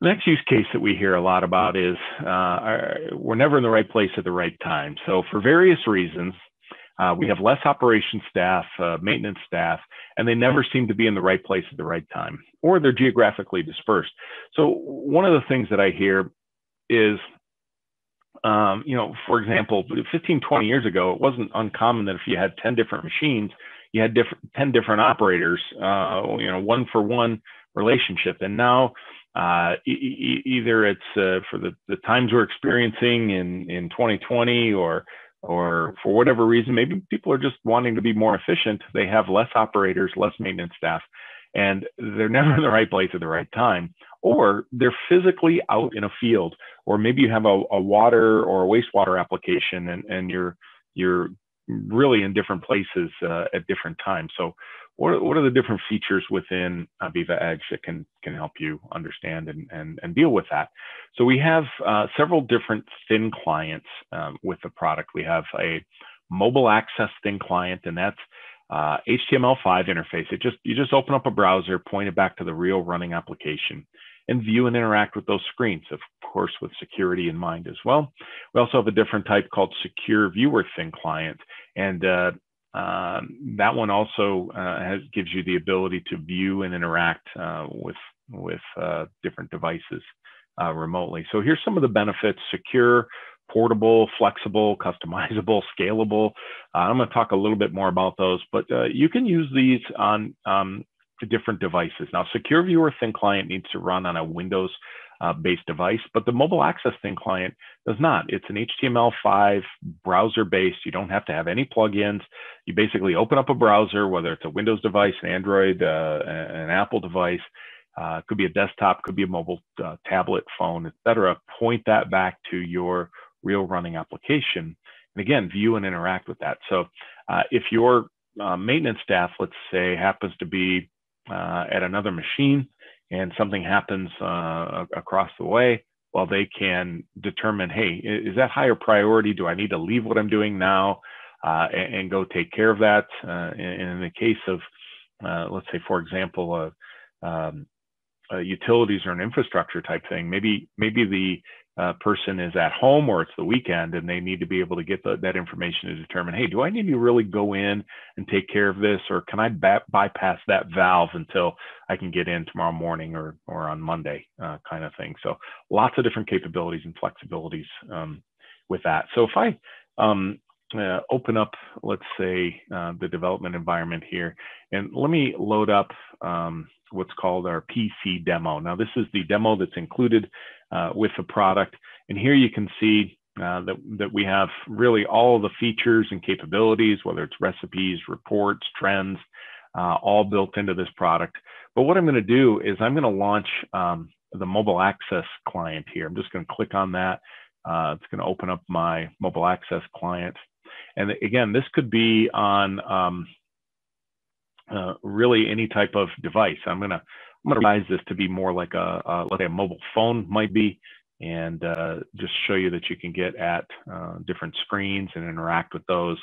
The next use case that we hear a lot about is we're never in the right place at the right time. So for various reasons, we have less operations staff, maintenance staff, and they never seem to be in the right place at the right time, or they're geographically dispersed. So one of the things that I hear is, for example, 15, 20 years ago, it wasn't uncommon that if you had 10 different machines, you had 10 different operators, one for one relationship. And now either it's for the times we're experiencing in 2020, or for whatever reason, maybe people are just wanting to be more efficient. They have less operators, less maintenance staff, and they're never in the right place at the right time, or they're physically out in a field, or maybe you have a water or a wastewater application, and you're really in different places at different times. So what are the different features within AVEVA Edge that can help you understand and deal with that? So we have several different thin clients with the product. We have a mobile access thin client, and that's HTML5 interface. You just open up a browser, point it back to the real running application, and view and interact with those screens, of course, with security in mind as well. We also have a different type called Secure Viewer Thin Client, and that one also gives you the ability to view and interact with different devices remotely. So here's some of the benefits: secure, portable, flexible, customizable, scalable. I'm going to talk a little bit more about those, but you can use these on different devices. Now, Secure Viewer Thin Client needs to run on a Windows based device, but the mobile access thin client does not. It's an HTML5 browser based. You don't have to have any plugins. You basically open up a browser, whether it's a Windows device, an Android, an Apple device, could be a desktop, could be a mobile tablet, phone, etc. Point that back to your real running application, and again, view and interact with that. So if your maintenance staff, let's say, happens to be at another machine and something happens across the way, well, they can determine, hey, is that higher priority? Do I need to leave what I'm doing now and go take care of that? And in the case of, let's say, for example, utilities or an infrastructure type thing, maybe the person is at home or it's the weekend and they need to be able to get that information to determine, hey, do I need to really go in and take care of this, or can I bypass that valve until I can get in tomorrow morning or on Monday, kind of thing. So lots of different capabilities and flexibilities with that. So if I open up, let's say, the development environment here, and let me load up what's called our PC demo. Now, this is the demo that's included with the product. And here you can see that we have really all of the features and capabilities, whether it's recipes, reports, trends, all built into this product. But what I'm going to do is I'm going to launch the mobile access client here. I'm just going to click on that. It's going to open up my mobile access client. And again, this could be on really any type of device. I'm going to revise this to be more like let's say a mobile phone might be, and just show you that you can get at different screens and interact with those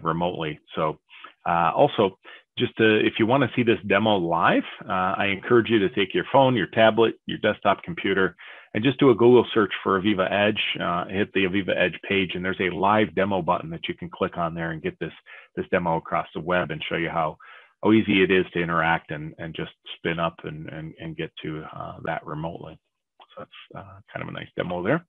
remotely. So also, just if you want to see this demo live, I encourage you to take your phone, your tablet, your desktop computer, and just do a Google search for AVEVA Edge, hit the AVEVA Edge page, and there's a live demo button that you can click on there and get this demo across the web and show you how easy it is to interact and just spin up and get to that remotely. So that's kind of a nice demo there.